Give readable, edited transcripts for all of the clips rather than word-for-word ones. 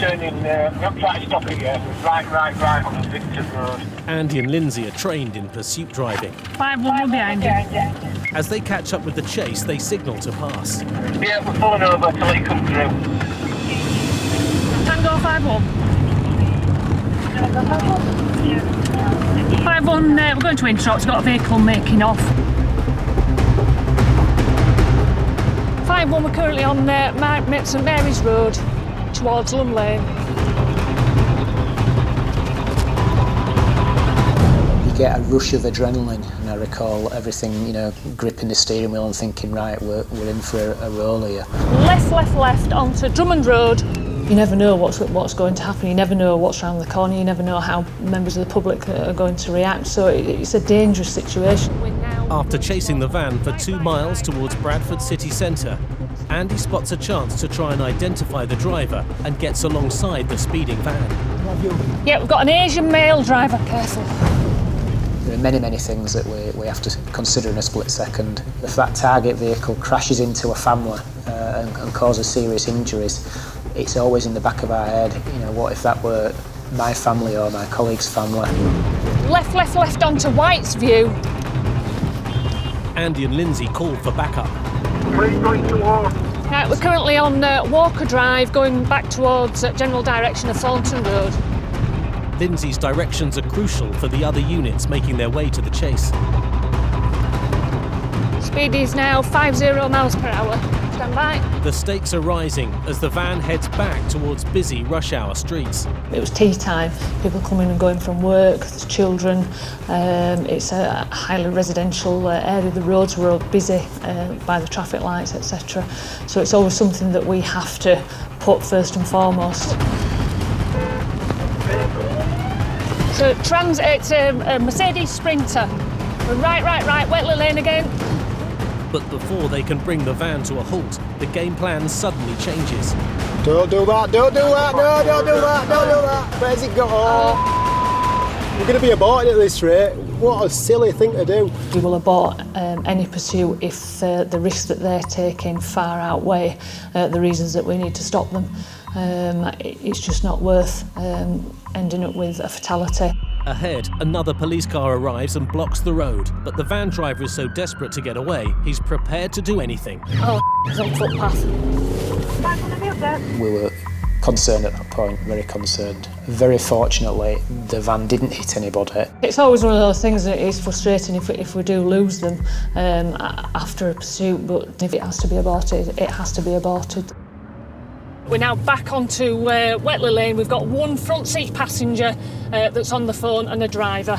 turning, not trying to stop it yet, right on the Victor Road. Andy and Lindsay are trained in pursuit driving. 5-1 behind you. As they catch up with the chase, they signal to pass. Yeah, we're pulling over till he comes through. Tango 5-1. 5-1, we're going to intro, it's got a vehicle making off. 5-1, we're currently on St Mary's Road towards Lum Lane. You get a rush of adrenaline, and I recall everything, gripping the steering wheel and thinking, right, we're in for a roll here. Left onto Drummond Road. You never know what's going to happen, you never know what's around the corner, you never know how members of the public are going to react, so it's a dangerous situation. After chasing the van for 2 miles towards Bradford city centre, Andy spots a chance to try and identify the driver and gets alongside the speeding van. Yeah, we've got an Asian male driver, careful. There are many things that we have to consider in a split second. If that target vehicle crashes into a family and causes serious injuries, it's always in the back of our head, what if that were my family or my colleague's family? Left onto White's View. Andy and Lindsay call for backup. Where are you going towards? Right, we're currently on Walker Drive, going back towards general direction of Thornton Road. Lindsay's directions are crucial for the other units making their way to the chase. Speed is now 50 miles per hour. Stand by. The stakes are rising as the van heads back towards busy rush hour streets. It was tea time, people coming and going from work, there's children, it's a highly residential area, the roads were all busy by the traffic lights, etc. So it's always something that we have to put first and foremost. So it's a Mercedes Sprinter. We're right, Wetley Lane again. But before they can bring the van to a halt, the game plan suddenly changes. Don't do that, no, don't do that. Where's it gone? We're going to be aborted at this rate. What a silly thing to do. We will abort any pursuit if the risks that they're taking far outweigh the reasons that we need to stop them. It's just not worth ending up with a fatality. Ahead, another police car arrives and blocks the road, but the van driver is so desperate to get away, he's prepared to do anything. Oh, he's on footpath. We were concerned at that point, very concerned. Very fortunately, the van didn't hit anybody. It's always one of those things that is frustrating if we do lose them after a pursuit, but if it has to be aborted, it has to be aborted. We're now back onto Wetley Lane. We've got one front seat passenger that's on the phone and a driver.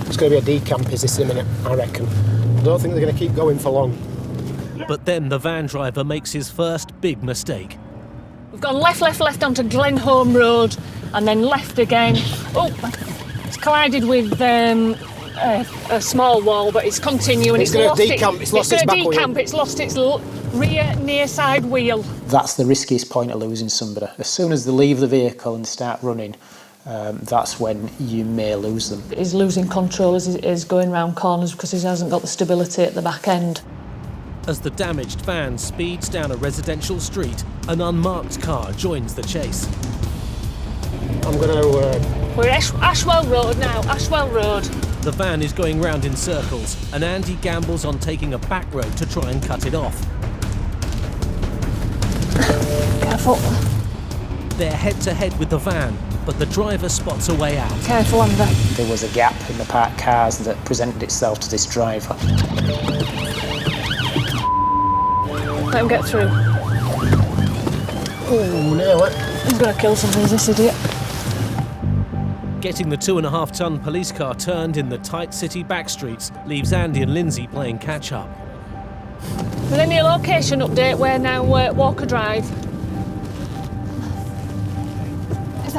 It's going to be a decamp, is this in a minute, I reckon. I don't think they're going to keep going for long. But then the van driver makes his first big mistake. We've gone left onto Glenholme Road and then left again. Oh, it's collided with a small wall, but it's continuing. It's going to decamp, it's lost its back wheel. It's lost its rear near side wheel. That's the riskiest point of losing somebody. As soon as they leave the vehicle and start running, that's when you may lose them. He's losing control as he's going round corners because he hasn't got the stability at the back end. As the damaged van speeds down a residential street, an unmarked car joins the chase. I'm going to... We're Ashwell Road now, Ashwell Road. The van is going round in circles, and Andy gambles on taking a back road to try and cut it off. Careful. They're head-to-head with the van, but the driver spots a way out. Careful, Amber. There was a gap in the parked cars that presented itself to this driver. Let him get through. Oh, nail it. He's going to kill somebody, this idiot. Getting the 2.5-ton police car turned in the tight city back streets leaves Andy and Lindsay playing catch-up. With any location update, we're now Walker Drive.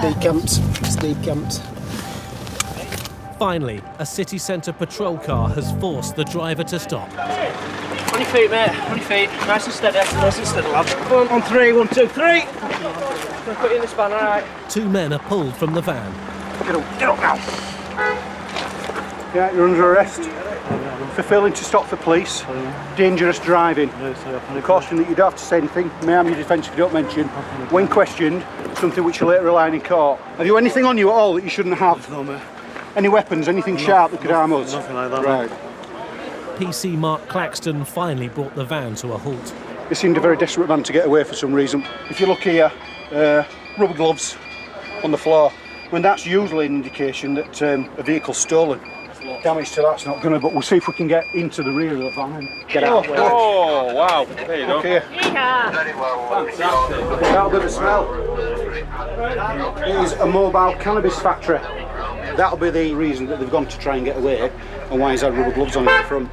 Decamped. Finally, a city centre patrol car has forced the driver to stop. 20 feet, mate. 20 feet. Nice and steady. Nice and steady, lad. On 3, 1, 2, 3. I'm going to put you in the span, all right? 2 men are pulled from the van. Get up now. Yeah, you're under arrest for failing to stop for police, dangerous driving. Caution that you don't have to say anything, may harm your defence if you don't mention. When questioned, something which you later rely on in court. Have you anything on you at all that you shouldn't have? No, mate. Any weapons, anything sharp that could harm us? Nothing like that, Right. PC Mark Claxton finally brought the van to a halt. It seemed a very desperate man to get away for some reason. If you look here, rubber gloves on the floor, and that's usually an indication that a vehicle's stolen. Damage to that's not gonna, but we'll see if we can get into the rear of the van and get out. Oh, wow. There you go. Okay. That'll be the smell. It is a mobile cannabis factory. That'll be the reason that they've gone to try and get away, and why he's had rubber gloves on in front.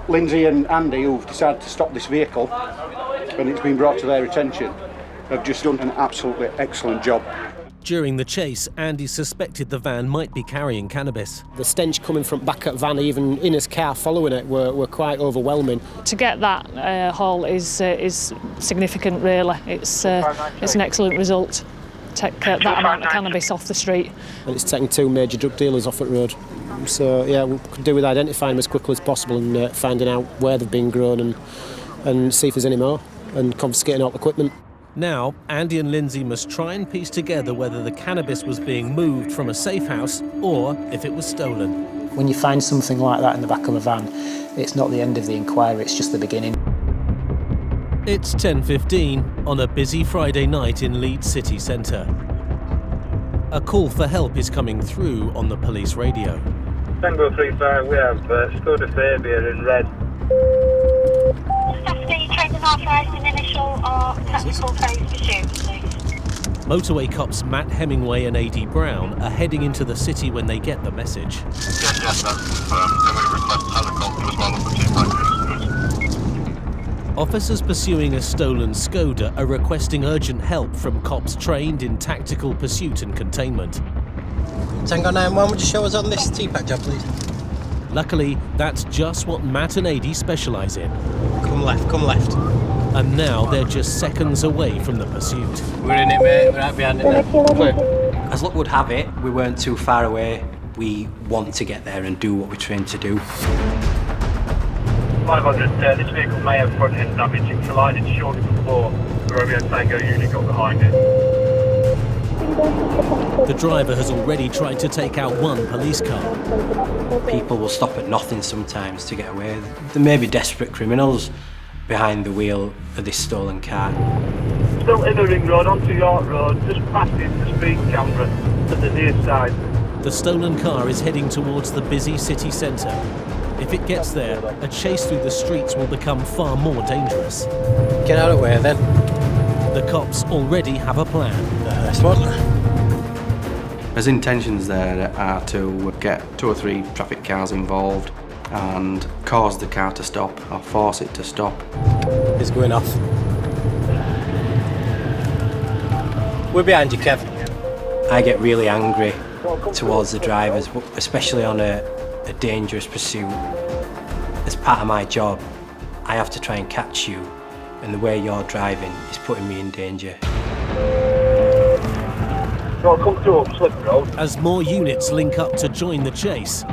Lindsay and Andy, who've decided to stop this vehicle, and it's been brought to their attention, have just done an absolutely excellent job. During the chase, Andy suspected the van might be carrying cannabis. The stench coming from back at van, even in his car following it, were quite overwhelming. To get that haul is significant, really. It's an excellent result. Take that amount of cannabis off the street. And it's taken 2 major drug dealers off at road. So yeah, we could do with identifying them as quickly as possible and finding out where they've been grown and see if there's any more and confiscating all the equipment. Now, Andy and Lindsay must try and piece together whether the cannabis was being moved from a safe house or if it was stolen. When you find something like that in the back of a van, it's not the end of the inquiry, it's just the beginning. It's 10:15 on a busy Friday night in Leeds city centre. A call for help is coming through on the police radio. Tango 35, we have Skoda Fabia in red. Stephanie, trained and authorised in initial or technical phase pursuit, please. Motorway cops Matt Hemingway and AD Brown are heading into the city when they get the message. Yes, that's confirmed. Then we request helicopter as well for 2 packages. Officers pursuing a stolen Skoda are requesting urgent help from cops trained in tactical pursuit and containment. Tango 91, would you show us on this T-pack job, please? Luckily, that's just what Matt and AD specialise in. Come left, come left. And now they're just seconds away from the pursuit. We're in it, mate. We're right behind it now. Clear. As luck would have it, we weren't too far away. We want to get there and do what we're trained to do. 500, this vehicle may have front end damage. It collided shortly before the Romeo Tango unit got behind it. The driver has already tried to take out one police car. People will stop at nothing sometimes to get away. There may be desperate criminals behind the wheel of this stolen car. Still in the ring road, onto York Road, just past the speed camera to the near side. The stolen car is heading towards the busy city centre. If it gets there, a chase through the streets will become far more dangerous. Get out of the way then. The cops already have a plan. Spot. His intentions there are to get 2 or 3 traffic cars involved and cause the car to stop or force it to stop. It's going off. We're behind you, Kev. I get really angry towards the drivers, especially on a dangerous pursuit. As part of my job, I have to try and catch you, and the way you're driving is putting me in danger. So I'll come through up Slip Road. As more units link up to join the chase,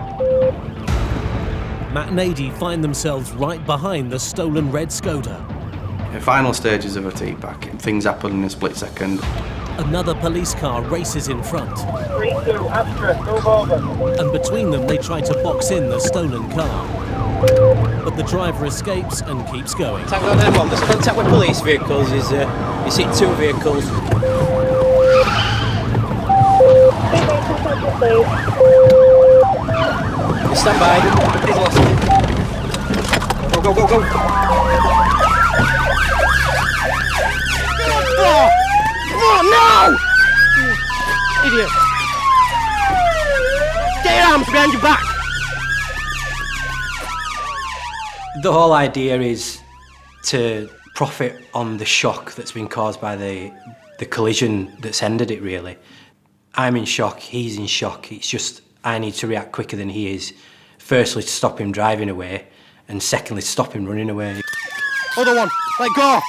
Matt and AD find themselves right behind the stolen red Skoda. In final stages of a T-pack, things happen in a split second. Another police car races in front. 3-2, Astra, move over. And between them, they try to box in the stolen car. But the driver escapes and keeps going. Tango 91, there's contact with police vehicles. You see 2 vehicles. Stand by. He's lost. Go, go, go, go. Oh no! Idiot. Get your arms behind your back. The whole idea is to profit on the shock that's been caused by the collision that's ended it, really. I'm in shock, he's in shock. It's just I need to react quicker than he is. Firstly, to stop him driving away, and secondly, to stop him running away. Other one, let go!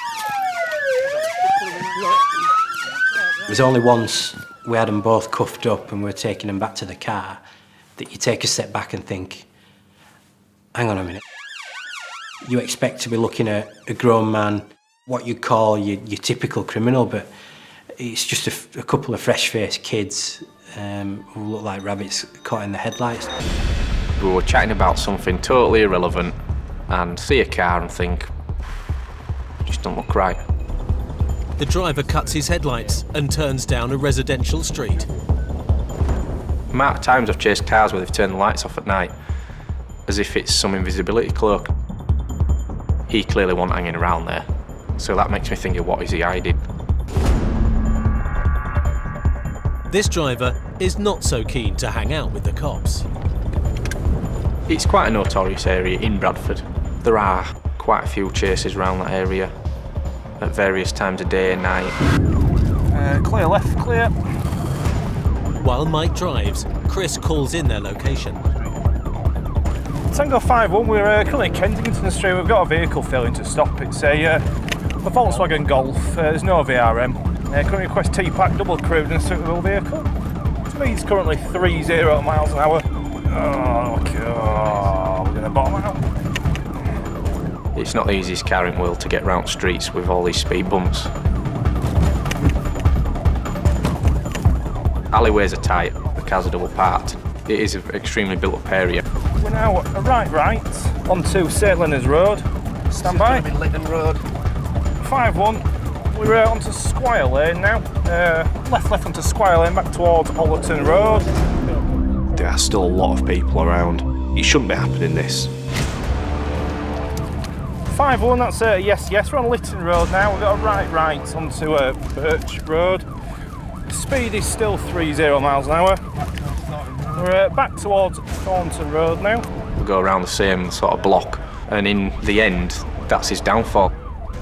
It was only once we had them both cuffed up and we were taking them back to the car that you take a step back and think, hang on a minute. You expect to be looking at a grown man, what you call your typical criminal, but It's just a couple of fresh-faced kids who look like rabbits caught in the headlights. We were chatting about something totally irrelevant and see a car and think, just don't look right. The driver cuts his headlights and turns down a residential street. The amount of times I've chased cars where they've turned the lights off at night, as if it's some invisibility cloak. He clearly wasn't hanging around there, so that makes me think of what is he hiding. This driver is not so keen to hang out with the cops. It's quite a notorious area in Bradford. There are quite a few chases around that area at various times of day and night. Clear left, clear. While Mike drives, Chris calls in their location. Tango 5-1, we're currently at Kensington Street. We've got a vehicle failing to stop. It's a Volkswagen Golf. There's no VRM. Currently request T-Pack, double crewed and suitable vehicle. Speed's currently 30 miles an hour. Oh, God, we're going to bottom out. It's not the easiest car in the world to get round streets with all these speed bumps. Alleyways are tight, the cars are double parked. It is an extremely built up area. We're now a right onto St Leonard's Road. Stand by. It's going to be Lytton Road. 5-1. We're onto Squire Lane now. Left onto Squire Lane, back towards Ollerton Road. There are still a lot of people around. It shouldn't be happening, this. 5-1, that's yes. We're on Lytton Road now. We've got a right onto Birch Road. Speed is still 30 miles an hour. We're back towards Thornton Road now. We go around the same sort of block, and in the end, that's his downfall.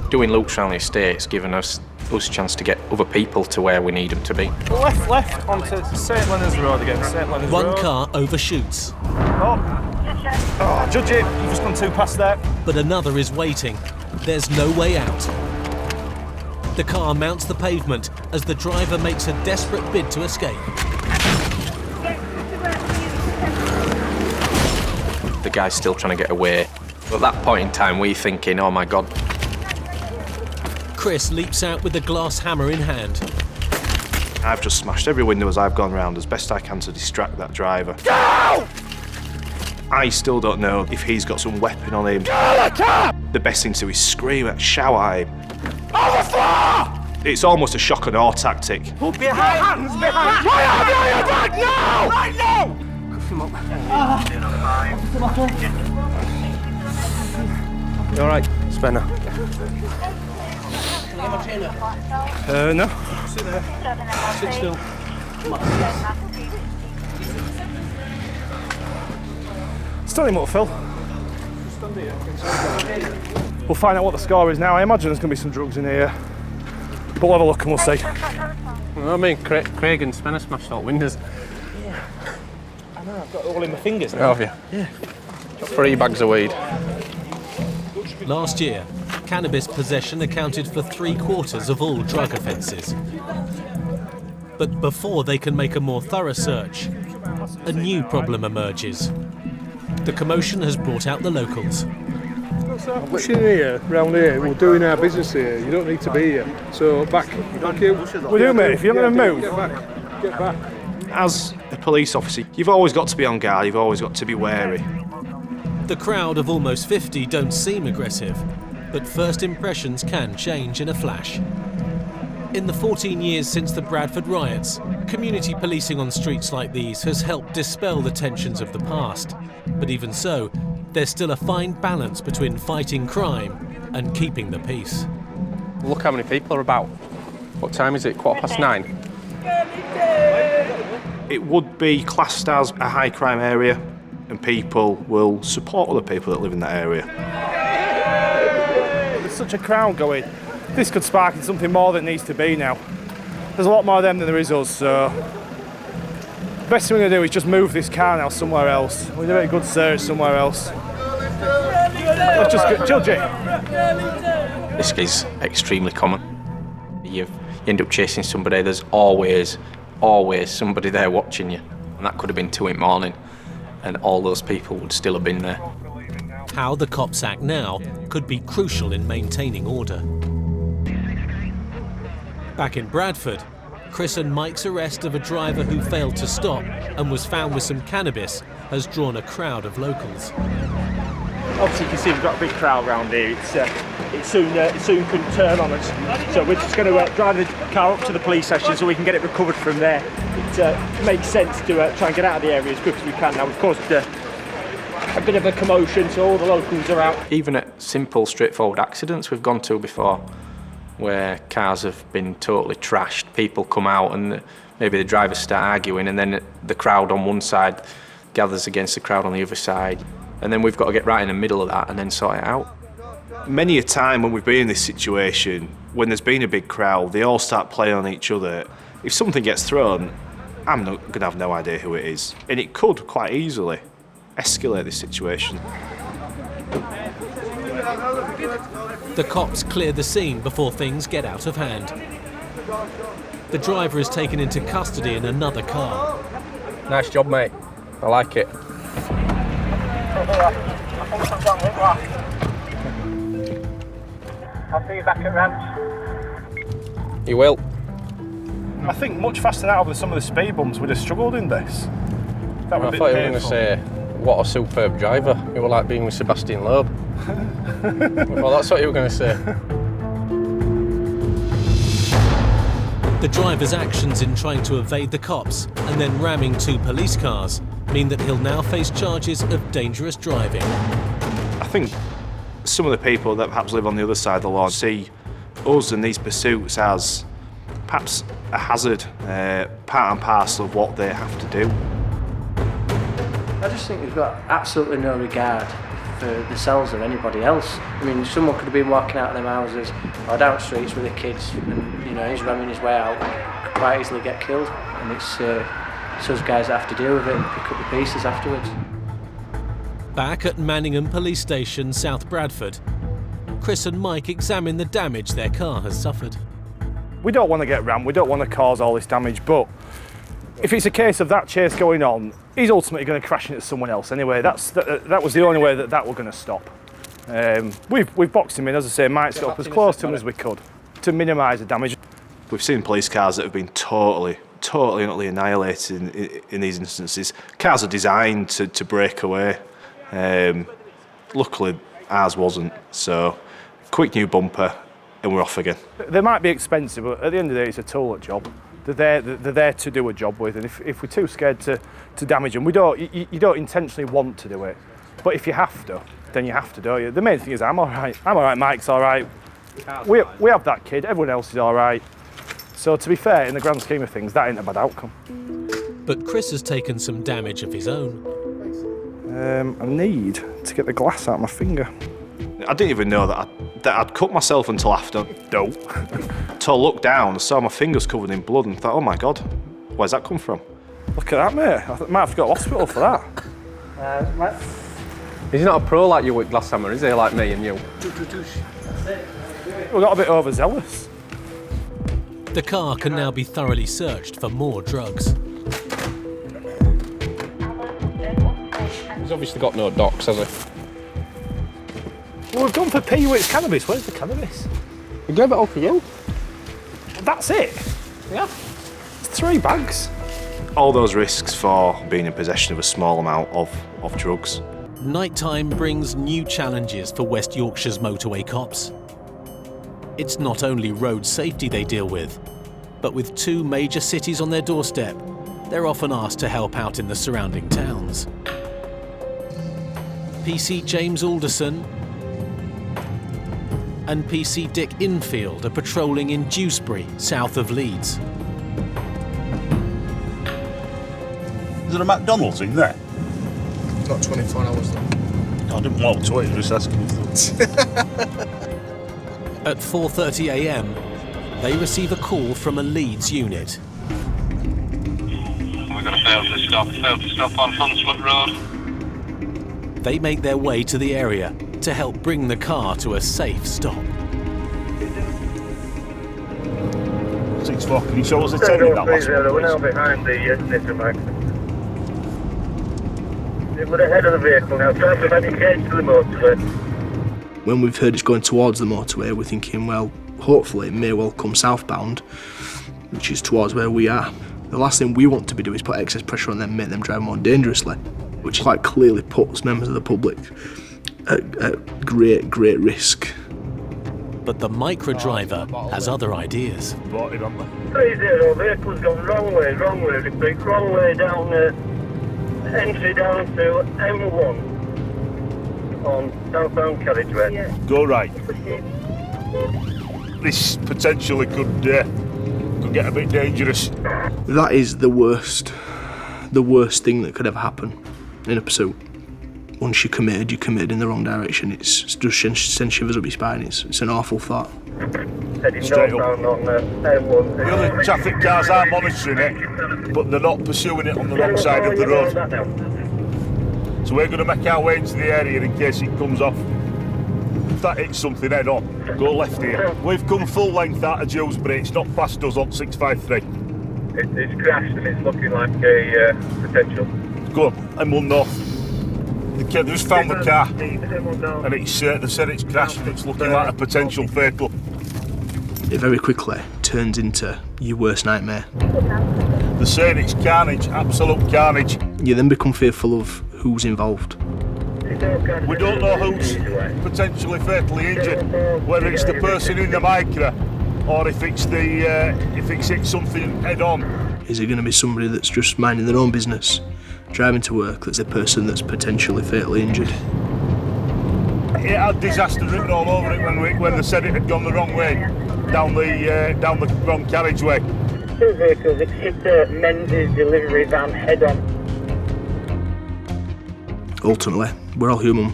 Doing loops around the estate's given us a chance to get other people to where we need them to be. Left onto St Leonard's Road again. St Leonard's Road. One car overshoots. Oh, judge it, you've just gone too past there. But another is waiting. There's no way out. The car mounts the pavement as the driver makes a desperate bid to escape. The guy's still trying to get away. At that point in time, we're thinking, oh my God. Chris leaps out with the glass hammer in hand. I've just smashed every window as I've gone round as best I can to distract that driver. Go! I still don't know if he's got some weapon on him. The best thing to do is scream and shout at him. On the floor! It's almost a shock and awe tactic. Put behind hands behind. My arm on your back now! Right now! You alright, Spencer? No. Sit there. Sit still. Stand him up, Phil. We'll find out what the score is now. I imagine there's going to be some drugs in here. But we'll have a look and we'll see. Well, I mean, Craig and Spencer smashed all windows. Yeah. I know, I've got it all in my fingers now. Have you? Yeah. 3 bags of weed. Last year, cannabis possession accounted for 3/4 of all drug offences. But before they can make a more thorough search, a new problem emerges. The commotion has brought out the locals. Pushing here, round here, we're doing our business here. You don't need to be here. So back, thank you. We do, mate. If you're going to move, get back. As a police officer, you've always got to be on guard, you've always got to be wary. The crowd of almost 50 don't seem aggressive, but first impressions can change in a flash. In the 14 years since the Bradford riots, community policing on streets like these has helped dispel the tensions of the past. But even so, there's still a fine balance between fighting crime and keeping the peace. Look how many people are about. What time is it? 9:15? It would be classed as a high crime area, and people will support other people that live in that area. there's such a crowd going. This could spark in something more than needs to be now. There's a lot more of them than there is us, so the best thing we're going to do is just move this car now somewhere else. We're going to do a good search somewhere else. Let's just get judge it. This is extremely common. You end up chasing somebody, there's always somebody there watching you. And that could have been 2 in the morning, and all those people would still have been there. How the cops act now could be crucial in maintaining order. Back in Bradford, Chris and Mike's arrest of a driver who failed to stop and was found with some cannabis has drawn a crowd of locals. Obviously you can see we've got a big crowd around here. It soon can turn on us. So we're just going to drive the car up to the police station so we can get it recovered from there. It makes sense to try and get out of the area as quick as we can. Now we've caused a bit of a commotion, so all the locals are out. Even at simple, straightforward accidents we've gone to before, where cars have been totally trashed, people come out and maybe the drivers start arguing, and then the crowd on one side gathers against the crowd on the other side, and then we've got to get right in the middle of that and then sort it out. Many a time when we've been in this situation, when there's been a big crowd, they all start playing on each other. If something gets thrown, I'm not going to have no idea who it is. And it could quite easily escalate this situation. The cops clear the scene before things get out of hand. The driver is taken into custody in another car. Nice job, mate. I like it. I'll see you back at Ranch. You will. I think much faster now with some of the speed bumps would have struggled in this. I thought you were going to say, what a superb driver. You were like being with Sebastian Loeb. Well, that's what you were going to say. The driver's actions in trying to evade the cops and then ramming 2 police cars mean that he'll now face charges of dangerous driving. I think some of the people that perhaps live on the other side of the law see us and these pursuits as perhaps a hazard, part and parcel of what they have to do. I just think we've got absolutely no regard for themselves or anybody else. I mean, someone could have been walking out of them houses or down streets with their kids and, you know, he's ramming his way out, could quite easily get killed. And it's those guys that have to deal with it and pick up the pieces afterwards. Back at Manningham Police Station, South Bradford, Chris and Mike examine the damage their car has suffered. We don't want to get rammed, we don't want to cause all this damage, but if it's a case of that chase going on, he's ultimately going to crash into someone else anyway. That was the only way that we're going to stop. We've boxed him in, as I say, Mike's got up as close to him as we could to minimise the damage. We've seen police cars that have been totally and utterly annihilated in these instances. Cars are designed to break away. Luckily, ours wasn't, so quick new bumper and we're off again. They might be expensive, but at the end of the day, it's a tool at job. They're there to do a job with, and if we're too scared to damage them, you don't intentionally want to do it. But if you have to, then you have to, don't you? The main thing is I'm all right, Mike's all right. We have that kid, everyone else is all right. So to be fair, in the grand scheme of things, that ain't a bad outcome. But Chris has taken some damage of his own. I need to get the glass out of my finger. I didn't even know that I'd cut myself until after. No. Until I looked down and saw my fingers covered in blood and thought, oh my God, where's that come from? Look at that, mate. I might have to go to hospital for that. He's not a pro like you with glass hammer, is he? Like me and you. We got a bit overzealous. The car can now be thoroughly searched for more drugs. He's obviously got no docs, has he? Well, we've gone for P with cannabis. Where's the cannabis? We gave it all to you. That's it? Yeah. It's 3 bags. All those risks for being in possession of a small amount of drugs. Nighttime brings new challenges for West Yorkshire's motorway cops. It's not only road safety they deal with, but with 2 major cities on their doorstep, they're often asked to help out in the surrounding towns. PC James Alderson and PC Dick Infield are patrolling in Dewsbury, south of Leeds. Is there a McDonald's in there? Not 24 hours though. I didn't want to wait, just asking. At 4:30 a.m, they receive a call from a Leeds unit. We're going to fail to stop on Hunslet Road. They make their way to the area to help bring the car to a safe stop. 6-4, can you show us the attendant that last one, We're now behind the sniffing bag. We're ahead of the vehicle now, trying to make it to the motorway. When we've heard it's going towards the motorway, we're thinking, well, hopefully it may well come southbound, which is towards where we are. The last thing we want to be doing is put excess pressure on them, make them drive more dangerously, which quite clearly puts members of the public at great risk. But the micro driver has other ideas. 30 vehicle's gone wrong way, repeat, wrong way down entry down to M1 on southbound carriageway. Go right. This potentially could get a bit dangerous. That is the worst thing that could ever happen in a pursuit. Once you're committed in the wrong direction. It's just sends shivers up your spine. It's an awful thought. Heading Straight northbound on M1. The other traffic cars are monitoring it, but they're not pursuing it on the wrong side of the road. So we're going to make our way into the area in case it comes off. If that hits something head on, go left here. We've come full length out of Dewsbury, it's not past us on 653. It's crashed and it's looking like a potential. Go on, M1 North. They just found the car and it's, they said it's crashed and it's looking like a potential vehicle. It very quickly turns into your worst nightmare. They're saying it's carnage, absolute carnage. You then become fearful of who's involved. We don't know who's potentially fatally injured, whether it's the person in the micro or if it's hit something head on. Is it going to be somebody that's just minding their own business, driving to work, that's the person that's potentially fatally injured? It had disaster written all over it when they said it had gone the wrong way, down the wrong carriageway. Two vehicles, it hit a Menzies delivery van head on. Ultimately, we're all human.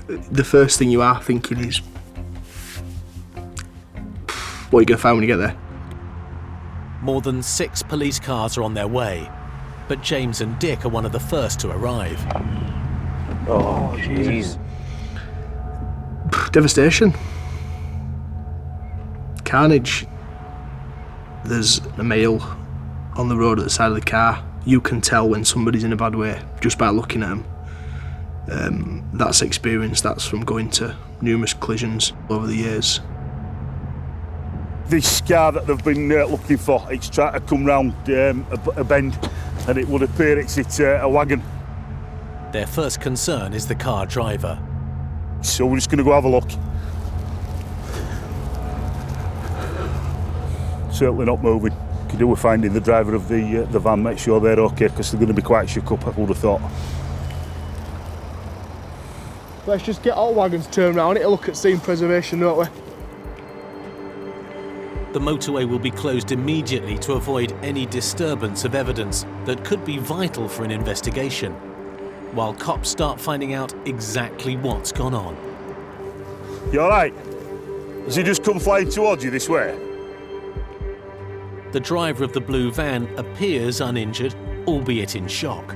The first thing you are thinking is, what are you going to find when you get there? More than 6 police cars are on their way, but James and Dick are one of the first to arrive. Oh, jeez. Devastation. Carnage. There's a male on the road at the side of the car. You can tell when somebody's in a bad way just by looking at them. That's experience, that's from going to numerous collisions over the years. This car that they've been looking for, it's trying to come round a bend and it would appear it's a wagon. Their first concern is the car driver. So we're just going to go have a look. Certainly not moving. Could do with finding the driver of the van, make sure they're okay, because they're going to be quite shook up, I would have thought. Let's just get all wagons turned around. It'll look at scene preservation, don't we? The motorway will be closed immediately to avoid any disturbance of evidence that could be vital for an investigation, while cops start finding out exactly what's gone on. You all right? Has he just come flying towards you this way? The driver of the blue van appears uninjured, albeit in shock.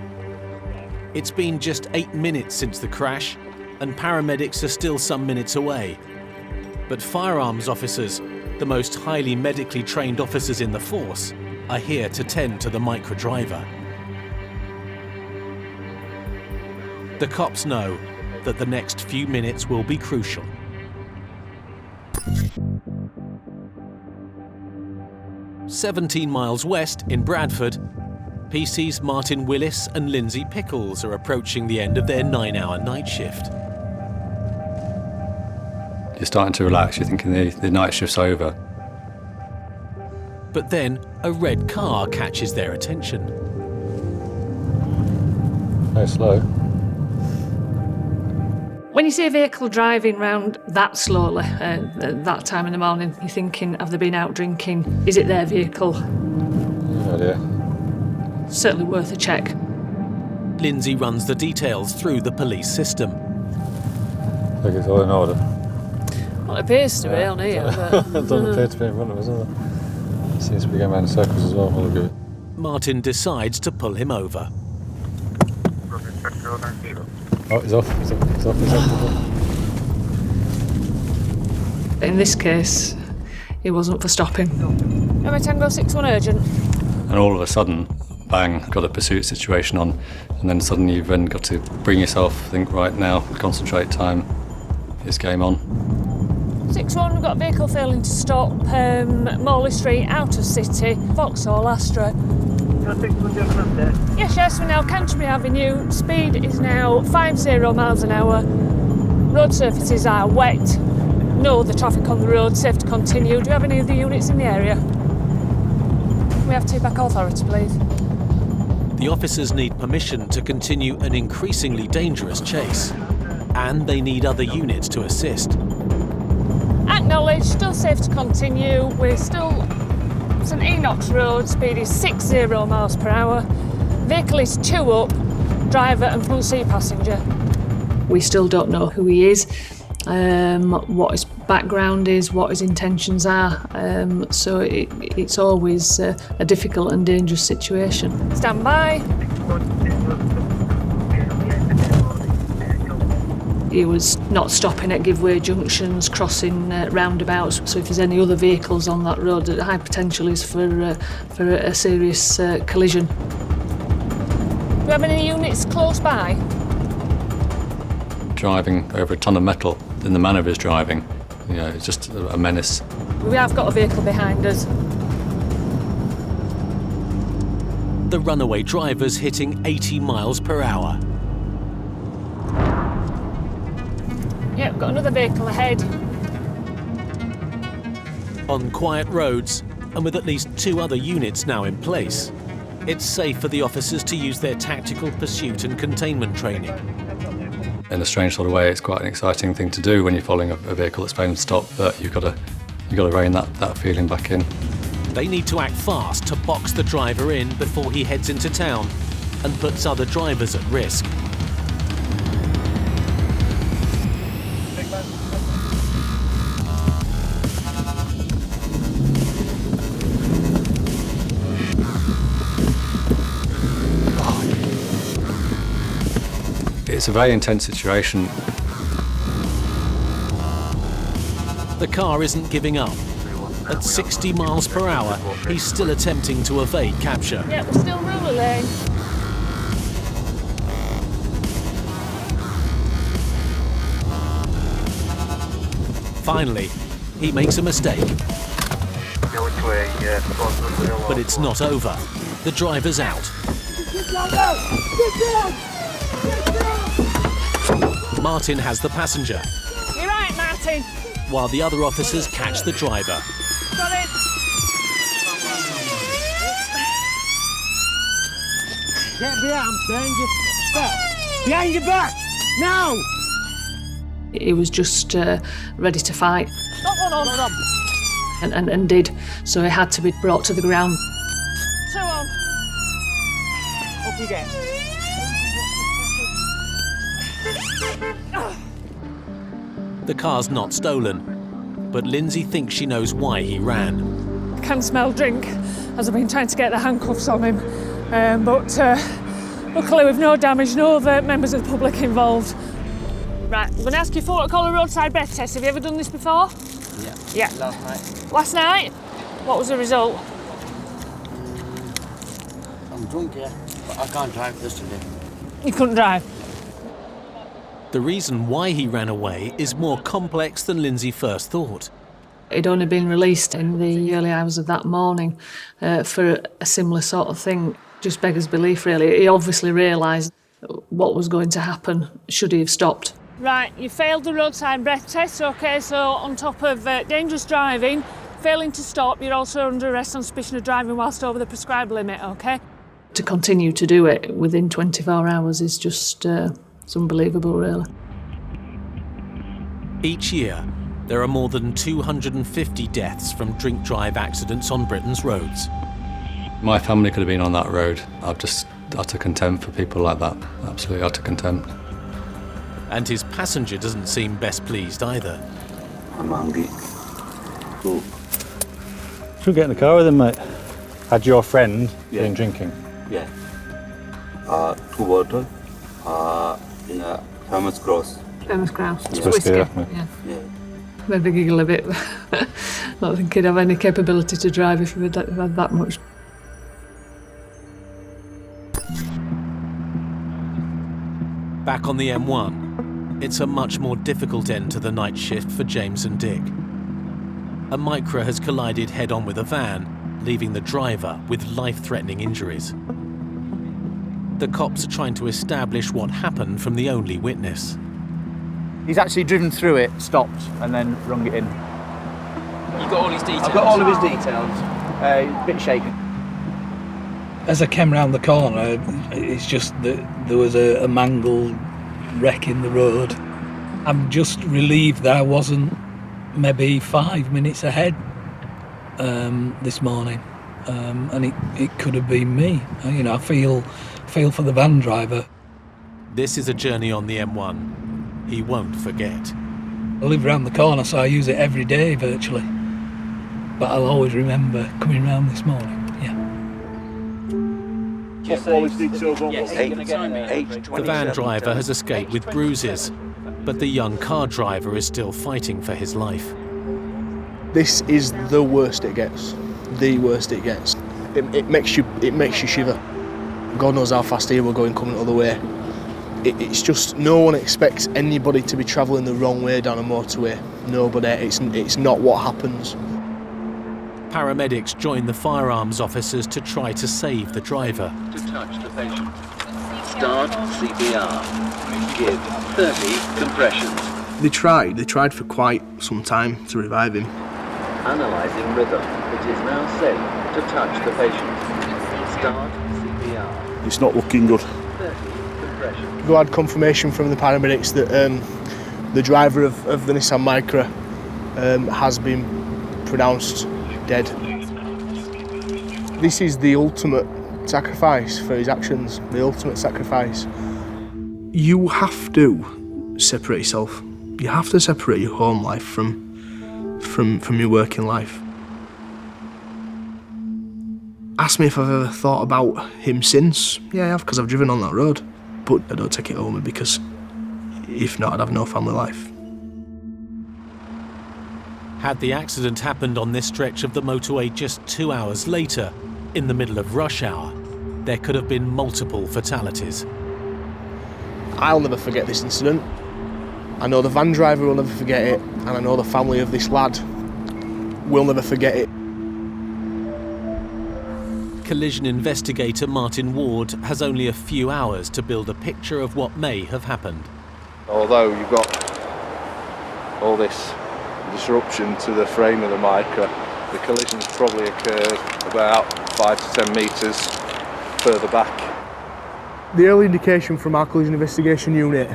It's been just 8 minutes since the crash, and paramedics are still some minutes away. But firearms officers, the most highly medically trained officers in the force, are here to tend to the micro driver. The cops know that the next few minutes will be crucial. "17 miles west in Bradford, PC's Martin Willis and Lindsay Pickles are approaching the end of their 9-hour night shift. You're starting to relax, you're thinking the night shift's over. But then a red car catches their attention. Very slow. When you see a vehicle driving round that slowly at that time in the morning, you're thinking, have they been out drinking? Is it their vehicle? No idea. Certainly worth a check. Lindsay runs the details through the police system. I think it's all in order. Well, it appears to be on here. But Doesn't appear to be in front of us, does it? Seems to be going around in circles as well. All good. Martin decides to pull him over. Oh, he's off. He's off. in this case, he wasn't for stopping. Emma Tango 61 urgent. And all of a sudden, bang, got a pursuit situation on, and then suddenly you've then got to bring yourself, think, right now, concentrate time, it's game on. 6-1, we've got a vehicle failing to stop, Morley Street, out of city, Vauxhall Astra. Yes, we're now Canterbury Avenue, speed is now 50 miles an hour, road surfaces are wet, no other traffic on the road, safe to continue. Do you have any of the units in the area? We have TPAC authority, please. The officers need permission to continue an increasingly dangerous chase, and they need other units to assist. Acknowledged, still safe to continue. We're still St Enoch's Road, speed is 60 miles per hour. Vehicle is 2 up, driver and front seat passenger. We still don't know who he is, what his background is, what his intentions are, so it's always a difficult and dangerous situation. Stand by. He was not stopping at give-way junctions, crossing roundabouts, so if there's any other vehicles on that road, the high potential is for a serious collision. Do you have any units close by? Driving over a ton of metal in the manner of his driving, it's just a menace. We have got a vehicle behind us. The runaway driver's hitting 80 miles per hour. Yeah, we've got another vehicle ahead. On quiet roads, and with at least 2 other units now in place, it's safe for the officers to use their tactical pursuit and containment training. In a strange sort of way, it's quite an exciting thing to do when you're following a vehicle that's failing to stop, but you've got to rein that feeling back in. They need to act fast to box the driver in before he heads into town and puts other drivers at risk. It's a very intense situation. The car isn't giving up. At 60 miles per hour, he's still attempting to evade capture. Yeah, we're still ruler lane. Finally, he makes a mistake. But it's not over. The driver's out. Martin has the passenger, You're right, Martin. while the other officers catch the driver. Got it. Get behind your back. Behind your back! Now! He was just ready to fight. Got one on. And did, so he had to be brought to the ground. 2 on. Up you get. The car's not stolen, but Lindsay thinks she knows why he ran. I can smell drink, as I've been trying to get the handcuffs on him. But luckily with no damage, no other members of the public involved. Right, I'm going to ask you for what I call a roadside breath test. Have you ever done this before? Yeah. Yeah. Last night. Last night? What was the result? I'm drunk, yeah, but I can't drive this today. You couldn't drive? The reason why he ran away is more complex than Lindsay first thought. He'd only been released in the early hours of that morning for a similar sort of thing. Just beggars belief, really. He obviously realised what was going to happen should he have stopped. Right, you failed the roadside breath test, OK, so on top of dangerous driving, failing to stop, you're also under arrest on suspicion of driving whilst over the prescribed limit, OK? To continue to do it within 24 hours is just it's unbelievable, really. Each year, there are more than 250 deaths from drink-drive accidents on Britain's roads. My family could have been on that road. I've just utter contempt for people like that. Absolutely utter contempt. And his passenger doesn't seem best pleased either. I'm hungry. Cool. Should we get in the car with him, mate? Had your friend been drinking? Yeah. 2 bottles in a famous cross. Famous grouse. It's Just whiskey, whiskey. yeah. Maybe giggle a bit. Not think he'd have any capability to drive if he had that much. Back on the M1, it's a much more difficult end to the night shift for James and Dick. a Micra has collided head-on with a van, leaving the driver with life-threatening injuries. The cops are trying to establish what happened from the only witness. He's actually driven through it, stopped, and then rung it in. You got all his details? I've got all of his details. A bit shaken. As I came round the corner, it's just that there was a mangled wreck in the road. I'm just relieved that I wasn't maybe 5 minutes ahead this morning, and it could have been me. You know, I feel for the van driver. This is a journey on the M1 he won't forget. I live round the corner, so I use it every day virtually. But I'll always remember coming round this morning. Yeah. The van driver has escaped with bruises, but the young car driver is still fighting for his life. This is the worst it gets. The worst it gets. It makes you shiver. God knows how fast he were going coming the other way. It's just no one expects anybody to be travelling the wrong way down a motorway. Nobody. It's not what happens. Paramedics join the firearms officers to try to save the driver. To touch the patient. Start CPR. Give 30 compressions. They tried for quite some time to revive him. Analysing rhythm. It is now safe to touch the patient. Start CPR. It's not looking good. 30 compressions. We had confirmation from the paramedics that the driver of the Nissan Micra has been pronounced dead. This is the ultimate sacrifice for his actions, the ultimate sacrifice. You have to separate yourself. You have to separate your home life from your working life. Ask me if I've ever thought about him since. Yeah, I have, because I've driven on that road. But I don't take it home because if not, I'd have no family life. Had the accident happened on this stretch of the motorway just 2 hours later, in the middle of rush hour, there could have been multiple fatalities. I'll never forget this incident. I know the van driver will never forget it, and I know the family of this lad will never forget it. Collision investigator Martin Ward has only a few hours to build a picture of what may have happened. Although you've got all this disruption to the frame of the Micra, the collision's probably occurred about 5 to 10 metres further back. The early indication from our collision investigation unit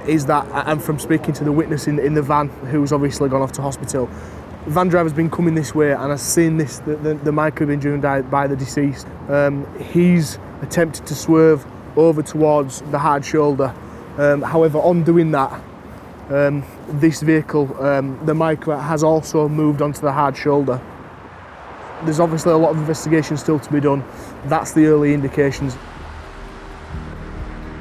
is that, and from speaking to the witness in the van, who's obviously gone off to hospital, the van driver's been coming this way and has seen this, the Micra being driven by the deceased. He's attempted to swerve over towards the hard shoulder. However, on doing that, this vehicle, the Micra, has also moved onto the hard shoulder. There's obviously a lot of investigation still to be done. That's the early indications.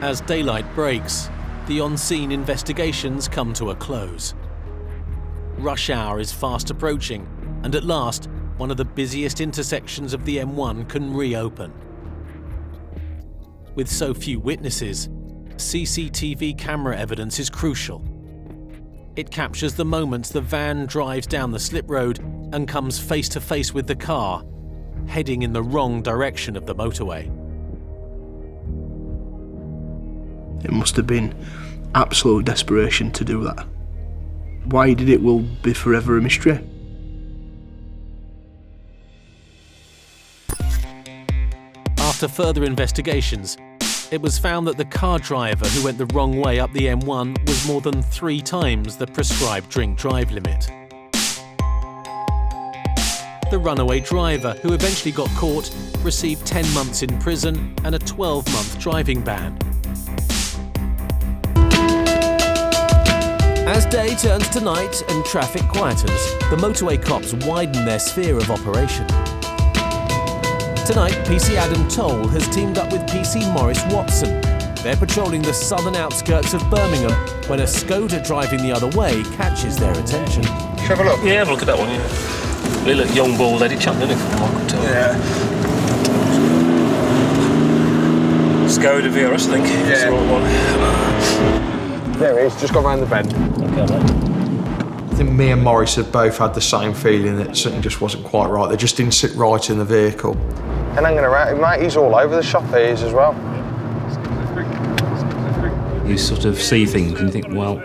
As daylight breaks, the on-scene investigations come to a close. Rush hour is fast approaching, and at last, one of the busiest intersections of the M1 can reopen. With so few witnesses, CCTV camera evidence is crucial. It captures the moments the van drives down the slip road and comes face to face with the car, heading in the wrong direction of the motorway. It must have been absolute desperation to do that. Why he did it will be forever a mystery. After further investigations, it was found that the car driver who went the wrong way up the M1 was more than 3 times the prescribed drink-drive limit. The runaway driver, who eventually got caught, received 10 months in prison and a 12-month driving ban. As day turns to night and traffic quietens, the motorway cops widen their sphere of operation. Tonight, PC Adam Toll has teamed up with PC Morris Watson. They're patrolling the southern outskirts of Birmingham when a Skoda driving the other way catches their attention. Have a look. Yeah, have a look at that one, yeah. Little young bald-headed chap, doesn't he, from what I could tell? Yeah. Skoda VRS, I think. Yeah. That's the right one. There it is, just gone round the bend. Okay, mate. I think me and Morris have both had the same feeling that something just wasn't quite right. They just didn't sit right in the vehicle. And hanging around, mate, he's all over the shop, he is as well. You sort of see things and you think, well,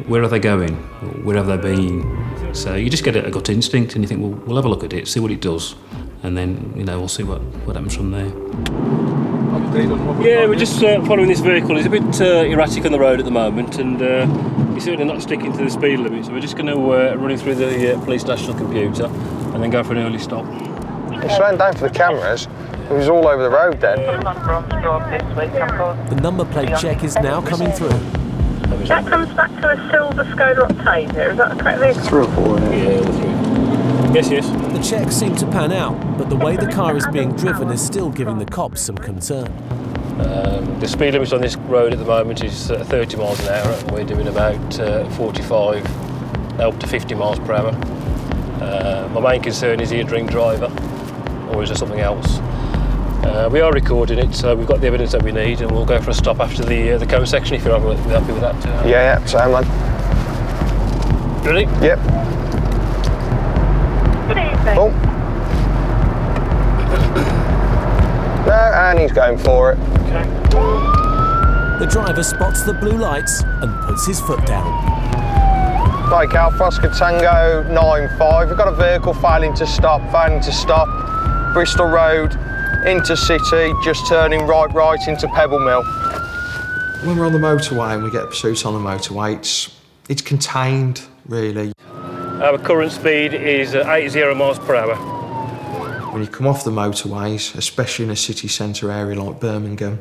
where are they going? Where have they been? So you just get a gut instinct and you think, well, we'll have a look at it, see what it does, and then, you know, we'll see what happens from there. Yeah, we're just following this vehicle. It's a bit erratic on the road at the moment, and he's certainly not sticking to the speed limit, so we're just going to run him through the police national computer and then go for an early stop. He's slowing down for the cameras. He was all over the road then. The number plate check is now coming through. That comes back to a silver Skoda Octavia, is that the correct vehicle? 3 or 4, yeah, all 3. Yes. The checks seem to pan out, but the way the car is being driven is still giving the cops some concern. The speed limit on this road at the moment is 30 miles an hour, and we're doing about 45 up to 50 miles per hour. My main concern is he a drink driver, or is there something else? We are recording it, so we've got the evidence that we need, and we'll go for a stop after the cone section if you're happy with that. Yeah, same man. Ready? Yep. Good evening. Oh. No, and he's going for it. Okay. The driver spots the blue lights and puts his foot down. Mike Alpha, Oscar Tango 95. We've got a vehicle failing to stop. Bristol Road, intercity, just turning right into Pebble Mill. When we're on the motorway and we get a pursuit on the motorway, it's contained, really. Our current speed is 80 miles per hour. When you come off the motorways, especially in a city centre area like Birmingham,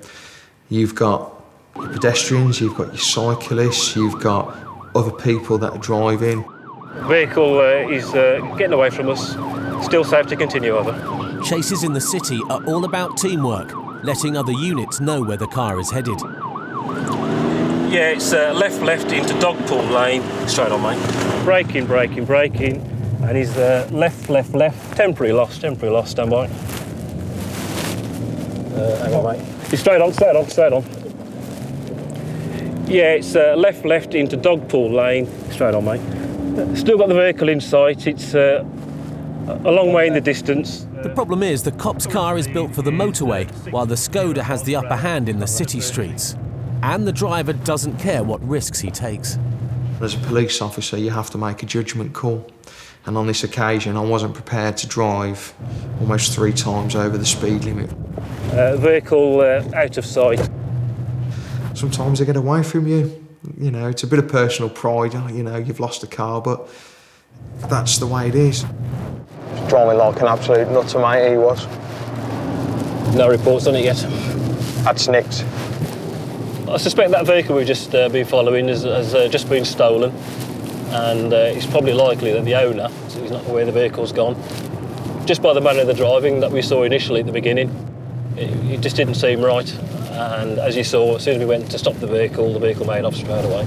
you've got your pedestrians, you've got your cyclists, you've got other people that are driving. The vehicle is getting away from us. Still safe to continue, over. Chases in the city are all about teamwork, letting other units know where the car is headed. Yeah, it's left into Dogpool Lane. Straight on, mate. Braking. And he's left. Temporary loss, stand by. Hang on, mate. He's straight on. Yeah, it's left into Dogpool Lane. Straight on, mate. Still got the vehicle in sight. It's a long way in the distance. The problem is the cop's car is built for the motorway, while the Skoda has the upper hand in the city streets. And the driver doesn't care what risks he takes. As a police officer, you have to make a judgment call. And on this occasion, I wasn't prepared to drive almost 3 times over the speed limit. Vehicle out of sight. Sometimes they get away from you. You know, it's a bit of personal pride, you know, you've lost a car, but that's the way it is. Driving like an absolute nutter, mate, he was. No reports on it yet? That's nicked. I suspect that vehicle we've just been following has just been stolen, and it's probably likely that the owner, so he's not aware the vehicle's gone, just by the manner of the driving that we saw initially at the beginning, it just didn't seem right. And as you saw, as soon as we went to stop the vehicle made off straight away.